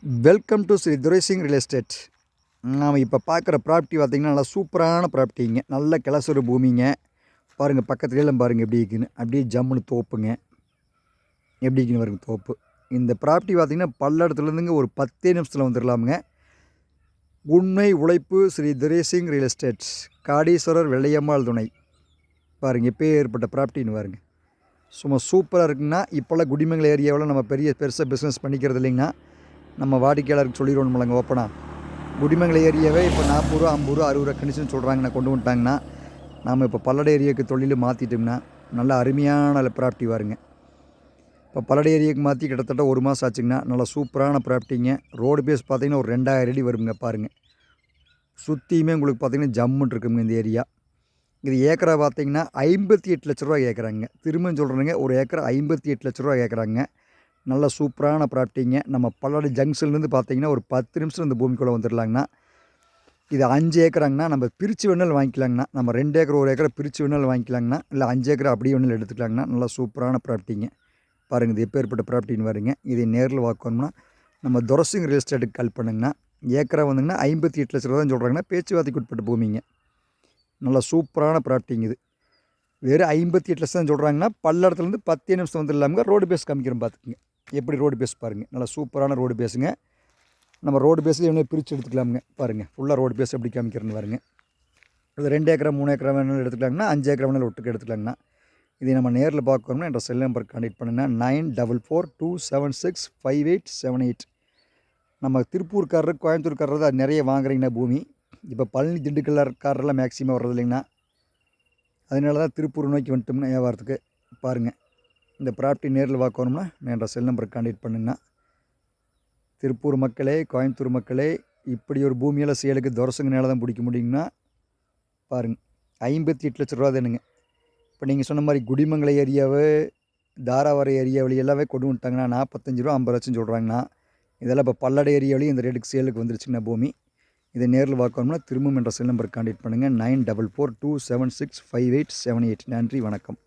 Welcome to Sri Duraising real estate. நாம் இப்போ பார்க்குற ப்ராப்பர்ட்டி பார்த்திங்கன்னா நல்லா சூப்பரான ப்ராப்பர்ட்டிங்க. நல்ல கிளசுறு பூமிங்க. பாருங்கள் பக்கத்துலேயும் பாருங்கள் எப்படி இருக்குன்னு. அப்படியே ஜம்முன்னு தோப்புங்க. எப்படி இருக்குன்னு பாருங்க தோப்பு. இந்த ப்ராப்பர்ட்டி பார்த்திங்கன்னா பல்லடத்துலேருந்துங்க ஒரு 10 நிமிஷத்தில் வந்துடலாமுங்க. உண்மை உழைப்பு ஸ்ரீ துரைசிங் ரியல் எஸ்டேட், காடீஸ்வரர் வெள்ளையம்மாள் துணை. பாருங்கள் எப்போ ஏற்பட்ட ப்ராப்பர்ட்டின்னு பாருங்கள். சும்மா சூப்பராக இருக்குங்கன்னா இப்போல்லாம் குடிமங்கல ஏரியாவில் நம்ம பெருசாக பிஸ்னஸ் பண்ணிக்கிறது இல்லைங்கன்னா நம்ம வாடிக்கையாளருக்கு சொல்லிடுவோம் இல்லைங்க ஓப்பனாக. குடிமங்கல ஏரியாவே இப்போ 40 ரூபா 50 ரூபா 60 ரூபா கண்டிஷன் சொல்கிறாங்கண்ணா கொண்டு வந்துட்டாங்கன்னா நம்ம இப்போ பல்லட ஏரியாவுக்கு தொழில் மாற்றிட்டோம்னா நல்ல அருமையான ப்ராப்பர்ட்டி வருங்க. இப்போ பல்லட ஏரியாவுக்கு மாற்றி கிட்டத்தட்ட 1 மாதம் ஆச்சுங்கன்னா நல்லா சூப்பரான ப்ராப்பர்ட்டிங்க. ரோடு பேஸ் பார்த்திங்கன்னா ஒரு 2000 அடி வருங்க. பாருங்கள் சுற்றியுமே உங்களுக்கு பார்த்திங்கன்னா ஜம்முன்னு இருக்குங்க இந்த ஏரியா. இது ஏக்கரா பார்த்திங்கன்னா 58 லட்ச ரூபா கேட்குறாங்க. திரும்ப சொல்கிறேங்க, ஒரு ஏக்கரா 58 லட்ச ரூபா கேட்குறாங்க. நல்ல சூப்பரான ப்ராப்பர்ட்டிங்க. நம்ம பல்லட ஜங்ஷன்லேருந்து பார்த்தீங்கன்னா ஒரு 10 நிமிஷம் இந்த பூமிக்குள்ளே வந்துடலாங்கண்ணா. இது 5 ஏக்கராங்கண்ணா. நம்ம பிரித்து வேணாலும் வாங்கிக்கலாங்கண்ணா. நம்ம 2 ஏக்கர் 1 ஏக்கரை பிரித்து வேணாலும் வாங்கிக்கலாங்கண்ணா. இல்லை 5 ஏக்கரை அப்படியே வேணாலும் எடுத்துக்கலாங்கண்ணா. நல்லா சூப்பரான ப்ராப்பர்ட்டிங்க. பாருங்கள் இது எப்பேற்பட்ட ப்ராப்பர்ட்டின்னு பாருங்க. இதை நேரில் பார்க்கணும்னா நம்ம துரைசிங் ரியல் எஸ்டேட்டுக்கு கால் பண்ணுங்கண்ணா. ஏக்கரா வந்துங்கன்னா 58 லட்ச ரூபா தான் சொல்கிறாங்கன்னா, பேச்சுவார்த்தைக்கு உட்பட்ட பூமிங்க. நல்லா சூப்பரான ப்ராப்பர்ட்டிங்க இது. வெறும் 58 லட்சம் தான் சொல்கிறாங்கன்னா, பல்லடத்துலேருந்து 10 நிமிஷம் வந்துடலாமுங்க. ரோடு பேஸ் காமிக்கிறோம் பார்த்துக்குங்க. எப்படி ரோடு பேஸ் பாருங்கள். நல்லா சூப்பரான ரோடு பேஸுங்க. நம்ம ரோடு பேஸில் என்ன பிரித்து எடுத்துக்கலாமுங்க. பாருங்கள் ஃபுல்லாக ரோடு பேஸ் எப்படி காமிக்கிறேன்னு பாருங்க. இது 2 ஏக்கரா 3 ஏக்கரா வேணாலும் எடுத்துக்கலாங்கண்ணா. 5 ஏக்கரா வேணாலும் ஒட்டுக்கு எடுத்துக்கலாங்கண்ணா. இதை நம்ம நேரில் பார்க்கணும்னா என்ற செல் நம்பர் கான்டெக்ட் பண்ணுங்கன்னா 9442765878. நம்ம திருப்பூர்காரர் கோயம்புத்தூர்காரர் தான் நிறைய வாங்குறீங்கண்ணா பூமி. இப்போ பழனி திண்டுக்கல்காரெல்லாம் மேக்ஸிமம் வர்றது இல்லைங்கண்ணா. அதனால தான் திருப்பூர் நோக்கி வந்துட்டோம்னா வியாபாரத்துக்கு. பாருங்கள் இந்த ப்ராப்பர்ட்டி நேரில் பார்க்கணும்னா என்ற செல் நம்பருக்கு கான்டெக்ட் பண்ணுங்கண்ணா. திருப்பூர் மக்களே, கோயம்புத்தூர் மக்களே, இப்படி ஒரு பூமியெல்லாம் சேலுக்கு துரசுங்கனால தான் பிடிக்க முடியுங்கன்னா பாருங்கள் 58 லட்ச ரூபா தானுங்க. இப்போ நீங்கள் சொன்ன மாதிரி குடிமங்கல ஏரியாவு, தாராவரம் ஏரியாவில் எல்லாமே கொண்டு வந்துட்டாங்கன்னா 45 ரூபா 50 லட்சம் சொல்கிறாங்கண்ணா. இதெல்லாம் இப்போ பல்லட ஏரியாவிலையும் இந்த ரேட்டுக்கு சேலுக்கு வந்துருச்சுங்கண்ணா பூமி. இதை நேரில் பார்க்கணும்னா திரும்பவும் என்ற செல் நம்பருக்கு கான்டெக்ட் பண்ணுங்கள் 9442765878. நன்றி, வணக்கம்.